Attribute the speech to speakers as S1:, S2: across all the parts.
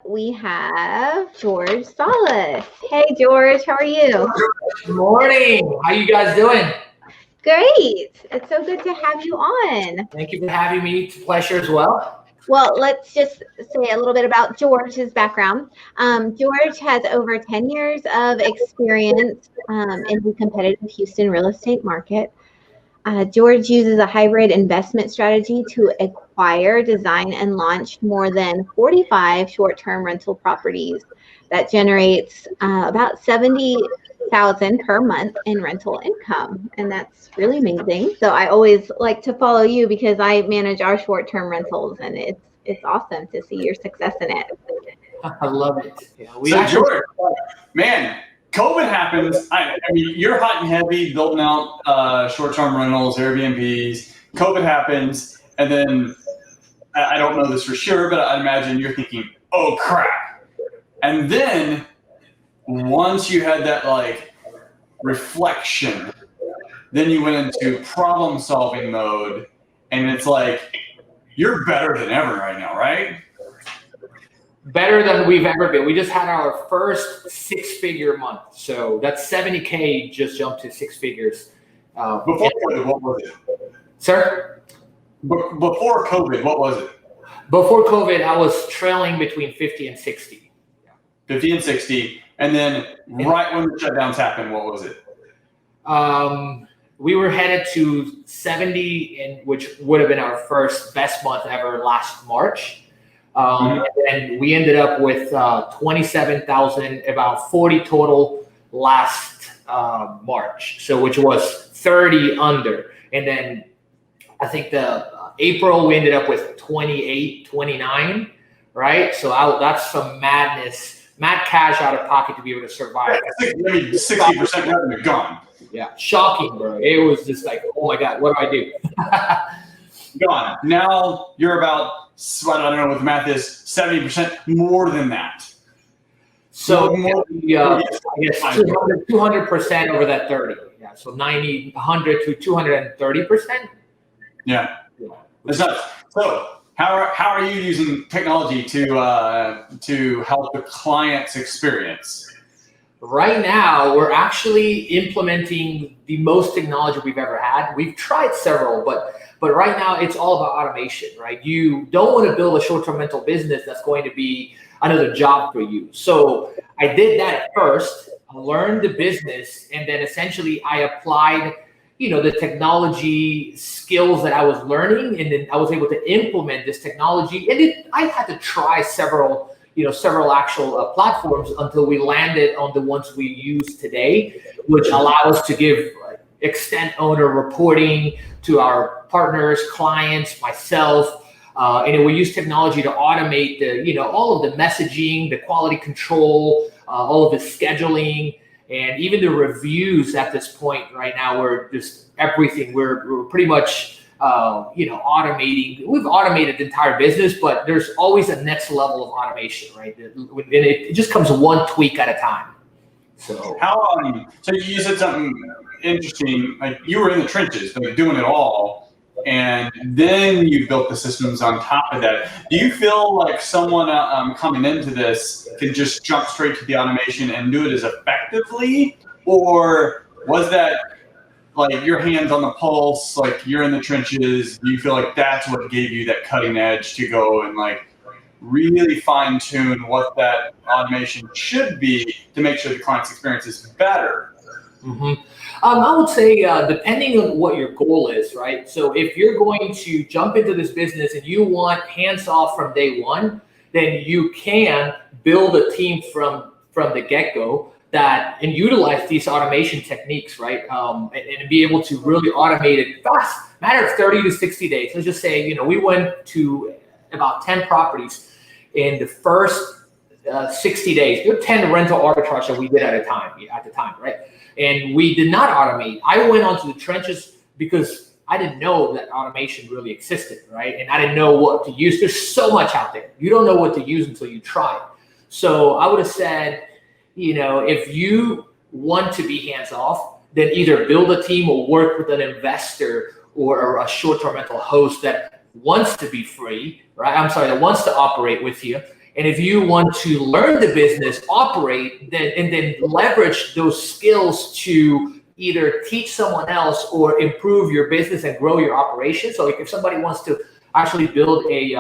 S1: we have George Salas. Hey, George, how are you?
S2: Good morning. How you guys doing?
S1: Great. It's so good to have you on.
S2: Thank you for having me. It's a pleasure as well.
S1: Well, let's just say a little bit about George's background. George has over 10 years of experience in the competitive Houston real estate market. George uses a hybrid investment strategy to acquire, design, and launch more than 45 short-term rental properties that generates about $70,000 per month in rental income, and that's really amazing. So I always like to follow you because I manage our short-term rentals, and it's awesome to see your success in it.
S2: I love it.
S3: Yeah, George, man, COVID happens. I mean, you're hot and heavy building out short-term rentals, Airbnbs. COVID happens, and then I don't know this for sure, but I imagine you're thinking, "Oh crap!" And then once you had that like reflection, then you went into problem-solving mode, and it's like you're better than ever right now, right?
S2: Better than we've ever been. We just had our first six-figure month. So that's 70K just jumped to six figures.
S3: Before COVID, what was it?
S2: Sir?
S3: Before COVID, what was it?
S2: Before COVID, I was trailing between 50 and 60.
S3: 50 and 60. And then right when the shutdowns happened, what was it?
S2: We were headed to 70, which would have been our first best month ever last March. And we ended up with 27,000, about 40 total last March. So which was 30 under. And then I think the April we ended up with 28, 29, right? So that's some madness, mad cash out of pocket to be able to survive.
S3: I mean, 60% revenue gone.
S2: Yeah, shocking, bro. It was just like, oh my God, what do I do?
S3: Gone. Now you're about, I don't know what the math is, 70% more than that.
S2: So I guess 200% over that 30. Yeah, so 90, 100 to 230%.
S3: Yeah. That's nuts. So how are you using technology to help the client's experience?
S2: Right now, we're actually implementing the most technology we've ever had. We've tried several, but right now it's all about automation, right? You don't want to build a short-term rental business that's going to be another job for you. So I did that at first, I learned the business, and then essentially I applied, the technology skills that I was learning, and then I was able to implement this technology. And I had to try several actual platforms until we landed on the ones we use today, which allow us to give extent owner reporting to our partners, clients, myself. And we use technology to automate all of the messaging, the quality control, all of the scheduling, and even the reviews at this point right now. We're just everything. We're pretty much automating. We've automated the entire business, but there's always a next level of automation, right? And it just comes one tweak at a time. So
S3: so you said something interesting, like you were in the trenches, like doing it all, and then you built the systems on top of that. Do you feel like someone coming into this can just jump straight to the automation and do it as effectively, or was that like your hands on the pulse, like you're in the trenches? Do you feel like that's what gave you that cutting edge to go and like really fine tune what that automation should be to make sure the client's experience is better?
S2: I would say depending on what your goal is, right? So if you're going to jump into this business and you want hands off from day one, then you can build a team from the get-go and utilize these automation techniques, right? And be able to really automate it fast, matter of 30 to 60 days. Let's just say, we went to about 10 properties in the first 60 days. There were 10 rental arbitrage that we did at the time, right? And we did not automate. I went onto the trenches because I didn't know that automation really existed, right? And I didn't know what to use. There's so much out there. You don't know what to use until you try it. So I would have said, if you want to be hands off, then either build a team or work with an investor or a short-term rental host that wants to be free, right? That wants to operate with you. And if you want to learn the business, operate, then leverage those skills to either teach someone else or improve your business and grow your operation. So if somebody wants to actually build a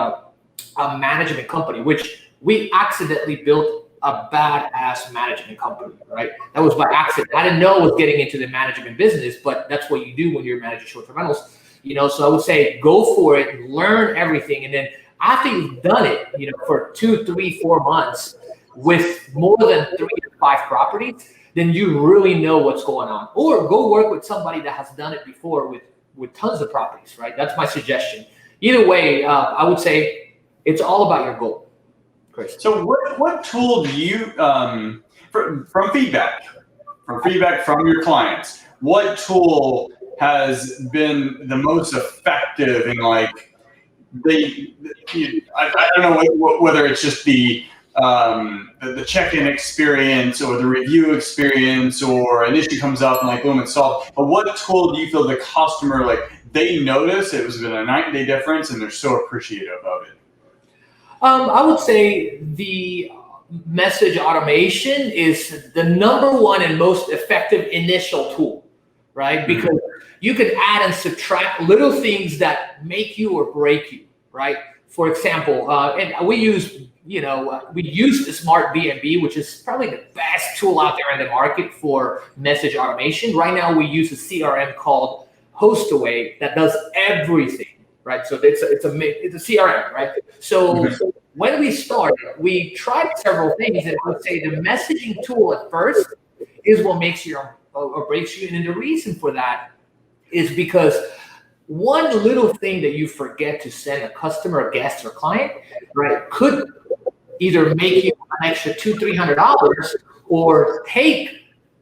S2: management company, which we accidentally built a badass management company, right? That was by accident. I didn't know I was getting into the management business, but that's what you do when you're managing short-term rentals. So I would say go for it, learn everything, and then after you've done it, for 2, 3, 4 months with more than 3 to 5 properties, then you really know what's going on. Or go work with somebody that has done it before with tons of properties, right? That's my suggestion. Either way, I would say it's all about your goal. Chris.
S3: So what tool do you, from feedback from your clients, what tool has been the most effective in I don't know whether it's just the check-in experience or the review experience, or an issue comes up and boom, it's solved. But what tool do you feel the customer, they notice it was been a night-and-day difference and they're so appreciative of it?
S2: I would say the message automation is the number one and most effective initial tool, right? Because you can add and subtract little things that make you or break you, right? For example, and we use the Smart BNB, which is probably the best tool out there in the market for message automation. Right now, we use a CRM called Hostaway that does everything, right? So it's a CRM, right? So when we started, we tried several things, and I would say the messaging tool at first is what makes you or breaks you. And then the reason for that is because one little thing that you forget to send a customer, a guest, or client, right, could either make you an extra $200-$300 or take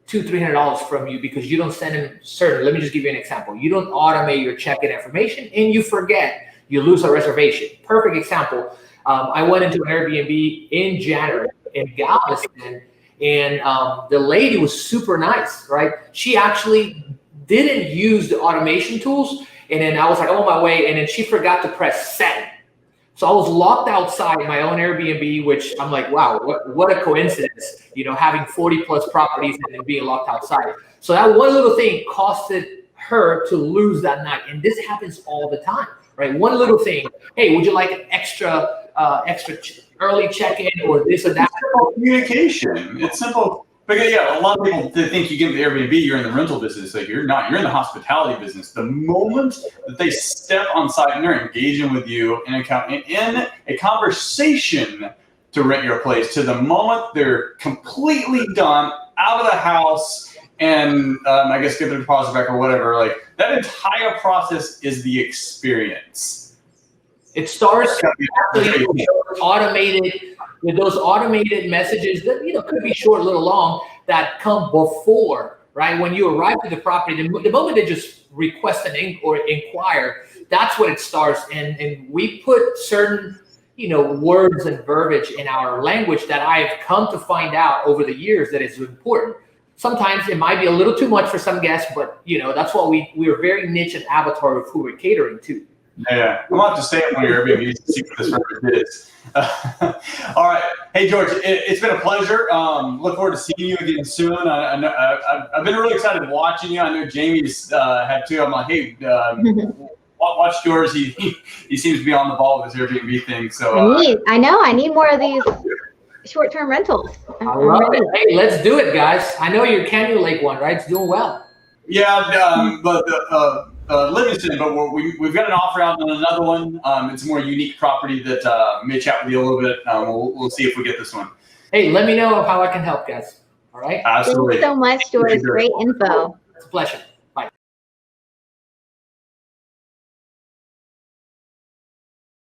S2: $200-$300 from you because you don't send them certain. Let me just give you an example. You don't automate your check-in information and you forget. You lose a reservation. Perfect example. I went into an Airbnb in January in Galveston, and the lady was super nice, right? She actually didn't use the automation tools, and then I was on my way, and then she forgot to press send. So I was locked outside my own Airbnb, which I'm like, wow, what a coincidence, having 40 plus properties and then being locked outside. So that one little thing costed her to lose that night. And this happens all the time, right? One little thing. Hey, would you like an extra early check-in or this or that?
S3: It's simple communication. It's simple. But a lot of people think you get into Airbnb, you're in the rental business. You're not. You're in the hospitality business. The moment that they step on site and they're engaging with you in a conversation to rent your place, to the moment they're completely done, out of the house, and I guess get their deposit back or whatever, that entire process is the experience.
S2: It starts with those automated messages that could be short, a little long, that come before, right? When you arrive at the property, the moment they just request or inquire, that's when it starts. And we put certain words and verbiage in our language that I've come to find out over the years that is important. Sometimes it might be a little too much for some guests, but that's why we are very niche and avatar of who we're catering to.
S3: Yeah, I'm gonna have to stay up on your Airbnb to see what this record is. All right, hey George, it's been a pleasure. Look forward to seeing you again soon. I've been really excited watching you. I know Jamie's had too. I'm like, hey, watch George. He seems to be on the ball with his Airbnb thing. So
S1: I need more of these short-term rentals.
S2: I love it. Hey, let's do it, guys. I know your Canyon Lake one, right? It's doing well.
S3: Yeah, but Livingston, but we've got an offer out on another one. It's a more unique property that may chat with you a little bit. We'll see if we get this one.
S2: Hey, let me know how I can help, guys. All right.
S3: Absolutely.
S1: Thank you so much, George. Great info.
S2: It's a pleasure.